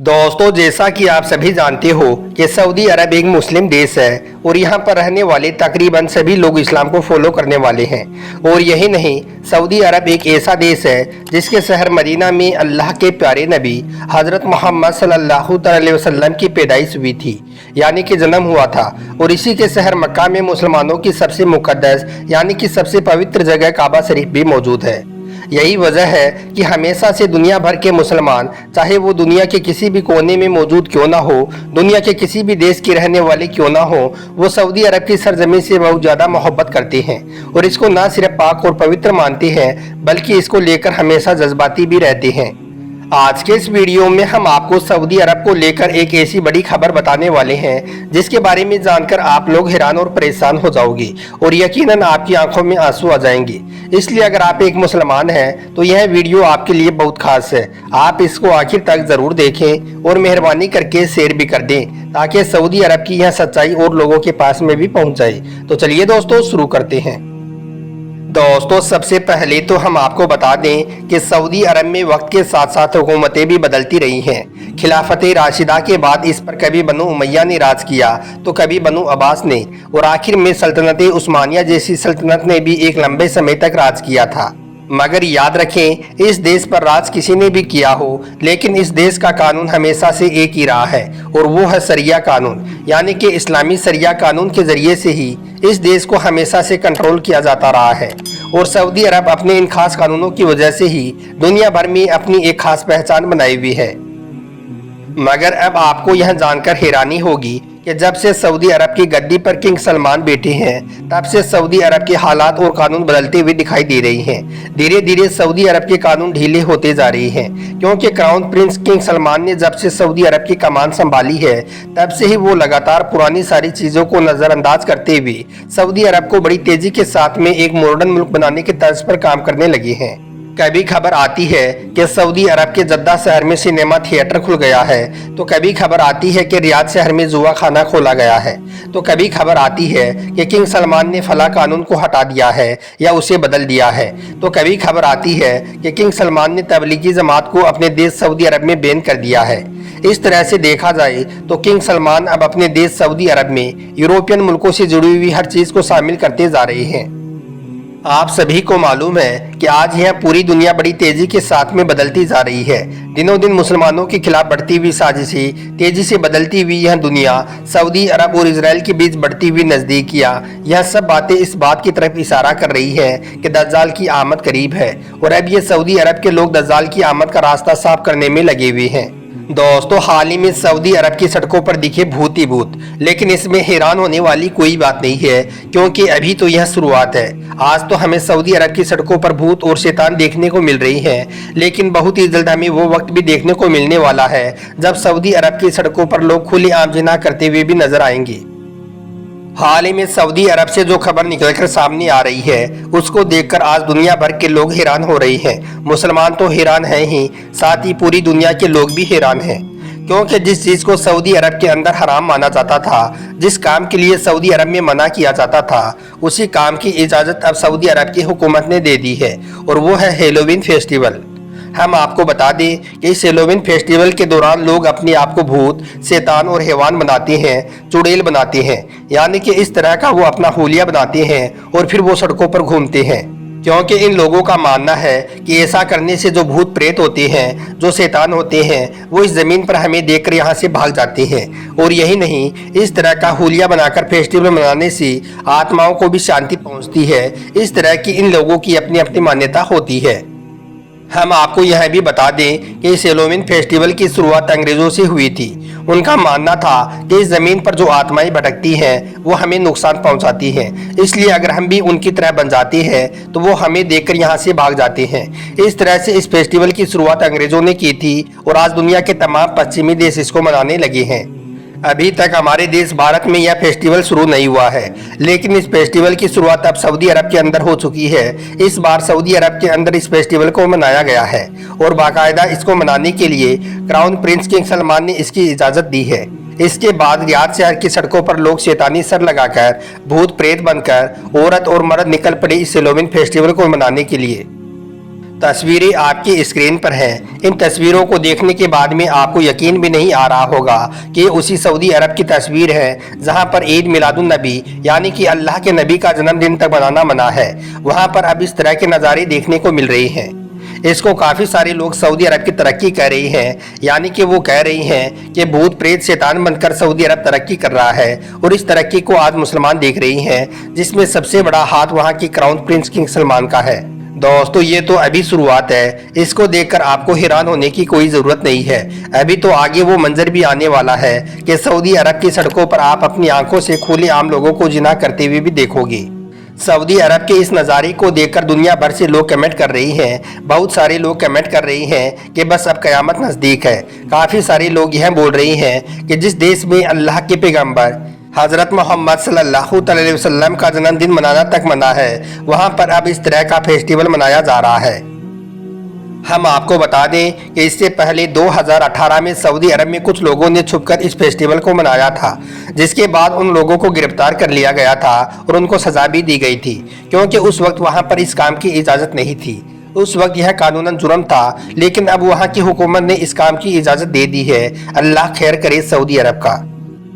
दोस्तों, जैसा कि आप सभी जानते हो कि सऊदी अरब एक मुस्लिम देश है और यहाँ पर रहने वाले तकरीबन सभी लोग इस्लाम को फॉलो करने वाले हैं। और यही नहीं, सऊदी अरब एक ऐसा देश है जिसके शहर मदीना में अल्लाह के प्यारे नबी हज़रत मोहम्मद सल्लल्लाहु अलैहि वसल्लम की पैदाइश हुई थी, यानी कि जन्म हुआ था। और इसी के शहर मक्का में मुसलमानों की सबसे मुक़द्दस यानी कि सबसे पवित्र जगह काबा शरीफ भी मौजूद है। यही वजह है कि हमेशा से दुनिया भर के मुसलमान, चाहे वो दुनिया के किसी भी कोने में मौजूद क्यों ना हो, दुनिया के किसी भी देश के रहने वाले क्यों ना हो, वो सऊदी अरब की सरजमीन से बहुत ज़्यादा मोहब्बत करते हैं और इसको ना सिर्फ पाक और पवित्र मानते हैं बल्कि इसको लेकर हमेशा जज्बाती भी रहते हैं। आज के इस वीडियो में हम आपको सऊदी अरब को लेकर एक ऐसी बड़ी खबर बताने वाले हैं जिसके बारे में जानकर आप लोग हैरान और परेशान हो जाओगे और यकीनन आपकी आंखों में आंसू आ जाएंगे। इसलिए अगर आप एक मुसलमान हैं तो यह वीडियो आपके लिए बहुत खास है। आप इसको आखिर तक जरूर देखें और मेहरबानी करके शेयर भी कर दें ताकि सऊदी अरब की यह सच्चाई और लोगों के पास में भी पहुंच जाए। तो चलिए दोस्तों, शुरू करते हैं। दोस्तों, सबसे पहले तो हम आपको बता दें कि सऊदी अरब में वक्त के साथ साथ हुकूमतें भी बदलती रही हैं। खिलाफत राशिदा के बाद इस पर कभी बनु उमैया ने राज किया तो कभी बनु अब्बास ने, और आखिर में सल्तनत उस्मानिया जैसी सल्तनत ने भी एक लंबे समय तक राज किया था। मगर याद रखें, इस देश पर राज किसी ने भी किया हो, लेकिन इस देश का कानून हमेशा से एक ही रहा है और वो है शरिया कानून, यानी कि इस्लामी शरिया कानून के जरिए से ही इस देश को हमेशा से कंट्रोल किया जाता रहा है। और सऊदी अरब अपने इन खास कानूनों की वजह से ही दुनिया भर में अपनी एक खास पहचान बनाई हुई है। मगर अब आपको यह जानकर हैरानी होगी कि जब से सऊदी अरब की गद्दी पर किंग सलमान बैठे हैं तब से सऊदी अरब के हालात और कानून बदलते हुए दिखाई दे रही हैं। धीरे धीरे सऊदी अरब के कानून ढीले होते जा रहे हैं, क्योंकि क्राउन प्रिंस किंग सलमान ने जब से सऊदी अरब की कमान संभाली है तब से ही वो लगातार पुरानी सारी चीज़ों को नज़रअंदाज करते हुए सऊदी अरब को बड़ी तेज़ी के साथ में एक मॉडर्न मुल्क बनाने के तर्ज पर काम करने लगे हैं। कभी खबर आती है कि सऊदी अरब के जद्दा शहर में सिनेमा थिएटर खुल गया है, तो कभी खबर आती है कि रियाद शहर में जुआ खाना खोला गया है, तो कभी खबर आती है कि किंग सलमान ने फला कानून को हटा दिया है या उसे बदल दिया है, तो कभी खबर आती है कि किंग सलमान ने तबलीगी जमात को अपने देश सऊदी अरब में बैन कर दिया है। इस तरह से देखा जाए तो किंग सलमान अब अपने देश सऊदी अरब में यूरोपियन मुल्कों से जुड़ी हुई हर चीज़ को शामिल करते जा रहे हैं। आप सभी को मालूम है कि आज यह पूरी दुनिया बड़ी तेजी के साथ में बदलती जा रही है। दिनों दिन मुसलमानों के खिलाफ बढ़ती हुई साजिशें, तेजी से बदलती हुई यह दुनिया, सऊदी अरब और इजराइल के बीच बढ़ती हुई नज़दीकियाँ, यह सब बातें इस बात की तरफ इशारा कर रही हैं कि दज्जाल की आमद करीब है और अब ये सऊदी अरब के लोग दज्जाल की आमद का रास्ता साफ करने में लगे हुए हैं। दोस्तों, हाल ही में सऊदी अरब की सड़कों पर दिखे भूत ही भूत, लेकिन इसमें हैरान होने वाली कोई बात नहीं है, क्योंकि अभी तो यह शुरुआत है। आज तो हमें सऊदी अरब की सड़कों पर भूत और शैतान देखने को मिल रही हैं, लेकिन बहुत ही जल्द हमें वो वक्त भी देखने को मिलने वाला है जब सऊदी अरब की सड़कों पर लोग खुलेआम जिना करते हुए भी नजर आएंगे। हाल ही में सऊदी अरब से जो खबर निकलकर सामने आ रही है उसको देखकर आज दुनिया भर के लोग हैरान हो रहे हैं। मुसलमान तो हैरान हैं ही, साथ ही पूरी दुनिया के लोग भी हैरान हैं, क्योंकि जिस चीज़ को सऊदी अरब के अंदर हराम माना जाता था, जिस काम के लिए सऊदी अरब में मना किया जाता था, उसी काम की इजाज़त अब सऊदी अरब की हुकूमत ने दे दी है, और वो है हैलोवीन फेस्टिवल। हम आपको बता दें कि इस हैलोवीन फेस्टिवल के दौरान लोग अपने आप को भूत, शैतान और हैवान बनाते हैं, चुड़ैल बनाते हैं, यानी कि इस तरह का वो अपना हुलिया बनाते हैं और फिर वो सड़कों पर घूमते हैं, क्योंकि इन लोगों का मानना है कि ऐसा करने से जो भूत प्रेत होते हैं, जो शैतान होते हैं, वो इस ज़मीन पर हमें देखकर यहाँ से भाग जाते हैं। और यही नहीं, इस तरह का हुलिया बनाकर फेस्टिवल मनाने से आत्माओं को भी शांति पहुँचती है। इस तरह की इन लोगों की अपनी अपनी मान्यता होती है। हम आपको यह भी बता दें कि इस हैलोवीन फेस्टिवल की शुरुआत अंग्रेज़ों से हुई थी। उनका मानना था कि इस ज़मीन पर जो आत्माएं भटकती हैं वो हमें नुकसान पहुंचाती हैं, इसलिए अगर हम भी उनकी तरह बन जाते हैं तो वो हमें देखकर यहाँ से भाग जाते हैं। इस तरह से इस फेस्टिवल की शुरुआत अंग्रेज़ों ने की थी और आज दुनिया के तमाम पश्चिमी देश इसको मनाने लगे हैं। अभी तक हमारे देश भारत में यह फेस्टिवल शुरू नहीं हुआ है, लेकिन इस फेस्टिवल की शुरुआत अब सऊदी अरब के अंदर हो चुकी है। इस बार सऊदी अरब के अंदर इस फेस्टिवल को मनाया गया है और बाकायदा इसको मनाने के लिए क्राउन प्रिंस किंग सलमान ने इसकी इजाज़त दी है। इसके बाद रियाद शहर की सड़कों पर लोग शैतानी सर लगाकर, भूत प्रेत बनकर औरत और मर्द निकल पड़े इस हैलोवीन फेस्टिवल को मनाने के लिए। तस्वीरें आपकी स्क्रीन पर हैं। इन तस्वीरों को देखने के बाद में आपको यकीन भी नहीं आ रहा होगा कि उसी सऊदी अरब की तस्वीर है जहां पर ईद मिलादुन नबी यानी कि अल्लाह के नबी का जन्मदिन तक मनाना मना है। वहां पर अब इस तरह के नज़ारे देखने को मिल रहे हैं। इसको काफ़ी सारे लोग सऊदी अरब की तरक्की कह रही हैं, यानी कि वो कह रही हैं कि भूत प्रेत शैतान बनकर सऊदी अरब तरक्की कर रहा है और इस तरक्की को आज मुसलमान देख रही हैं, जिसमें सबसे बड़ा हाथ वहाँ की क्राउन प्रिंस किंग सलमान का है। दोस्तों ये तो अभी शुरुआत है, इसको देखकर आपको हैरान होने की कोई ज़रूरत नहीं है। अभी तो आगे वो मंजर भी आने वाला है कि सऊदी अरब की सड़कों पर आप अपनी आंखों से खुले आम लोगों को जिना करते हुए भी देखोगे। सऊदी अरब के इस नज़ारे को देखकर दुनिया भर से लोग कमेंट कर रही हैं। बहुत सारे लोग कमेंट कर रही हैं कि बस अब क़यामत नज़दीक है। काफ़ी सारे लोग यह बोल रही हैं कि जिस देश में अल्लाह के पैगंबर हज़रत मोहम्मद सल्लल्लाहु अलैहि वसल्लम का जन्मदिन मनाना तक मना है, वहाँ पर अब इस तरह का फेस्टिवल मनाया जा रहा है। हम आपको बता दें कि इससे पहले 2018 में सऊदी अरब में कुछ लोगों ने छुपकर इस फेस्टिवल को मनाया था, जिसके बाद उन लोगों को गिरफ्तार कर लिया गया था और उनको सज़ा भी दी गई थी, क्योंकि उस वक्त वहां पर इस काम की इजाज़त नहीं थी। उस वक्त यह कानूनन जुर्म था, लेकिन अब वहां की हुकूमत ने इस काम की इजाज़त दे दी है। अल्लाह खैर करे सऊदी अरब का।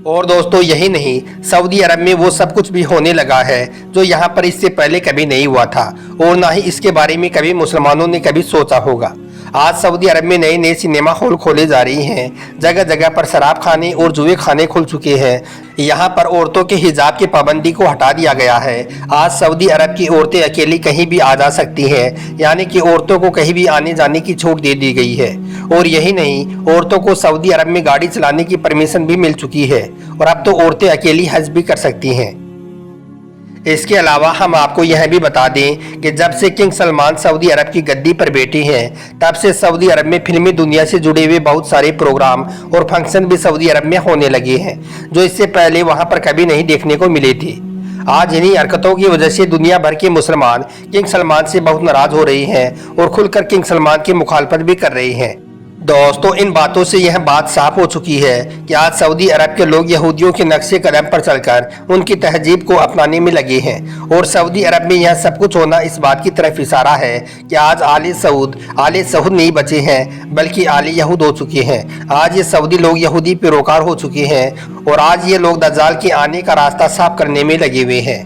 और दोस्तों यही नहीं, सऊदी अरब में वो सब कुछ भी होने लगा है जो यहाँ पर इससे पहले कभी नहीं हुआ था और ना ही इसके बारे में कभी मुसलमानों ने कभी सोचा होगा। आज सऊदी अरब में नए नए सिनेमा हॉल खोले जा रही हैं, जगह जगह पर शराब खाने और जुए खाने खुल चुके हैं। यहाँ पर औरतों के हिजाब की पाबंदी को हटा दिया गया है। आज सऊदी अरब की औरतें अकेली कहीं भी आ जा सकती हैं, यानी कि औरतों को कहीं भी आने जाने की छूट दे दी गई है। और यही नहीं, औरतों को सऊदी अरब में गाड़ी चलाने की परमिशन भी मिल चुकी है और अब तो औरतें अकेली हज भी कर सकती हैं। इसके अलावा हम आपको यह भी बता दें कि जब से किंग सलमान सऊदी अरब की गद्दी पर बैठे हैं, तब से सऊदी अरब में फिल्मी दुनिया से जुड़े हुए बहुत सारे प्रोग्राम और फंक्शन भी सऊदी अरब में होने लगे हैं, जो इससे पहले वहां पर कभी नहीं देखने को मिले थे। आज इन्हीं हरकतों की वजह से दुनिया भर के मुसलमान किंग सलमान से बहुत नाराज हो रहे हैं और खुलकर किंग सलमान की मुखालफत भी कर रहे हैं। दोस्तों इन बातों से यह बात साफ हो चुकी है कि आज सऊदी अरब के लोग यहूदियों के नक्शे कदम पर चलकर उनकी तहजीब को अपनाने में लगे हैं और सऊदी अरब में यह सब कुछ होना इस बात की तरफ इशारा है कि आज आले सऊद नहीं बचे हैं, बल्कि आले यहूद हो चुके हैं। आज ये सऊदी लोग यहूदी पैरोकार हो चुके हैं और आज ये लोग दज्जाल के आने का रास्ता साफ करने में लगे हुए हैं।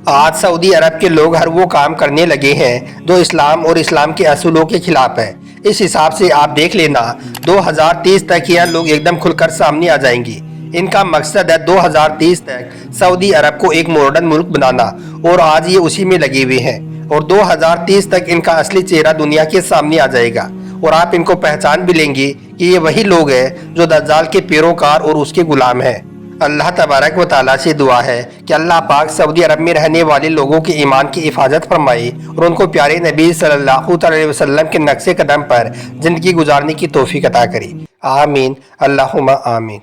आज सऊदी अरब के लोग हर वो काम करने लगे हैं जो इस्लाम और इस्लाम के असूलों के खिलाफ है। इस हिसाब से आप देख लेना 2030 तक यह लोग एकदम खुलकर सामने आ जाएंगे। इनका मकसद है 2030 तक सऊदी अरब को एक मॉडर्न मुल्क बनाना और आज ये उसी में लगे हुए हैं और 2030 तक इनका असली चेहरा दुनिया के सामने आ जाएगा और आप इनको पहचान भी लेंगे कि ये वही लोग हैं जो दज्जाल के पैरोकार और उसके गुलाम हैं। अल्लाह तबारक व तआला से दुआ है कि अल्लाह पाक सऊदी अरब में रहने वाले लोगों के ईमान की हिफाजत फरमाए और उनको प्यारे नबी सल्लल्लाहु अलैहि वसल्लम के नक्शे कदम पर ज़िंदगी गुजारने की तौफीक अता करे। आमीन अल्लाहुम्मा आमीन।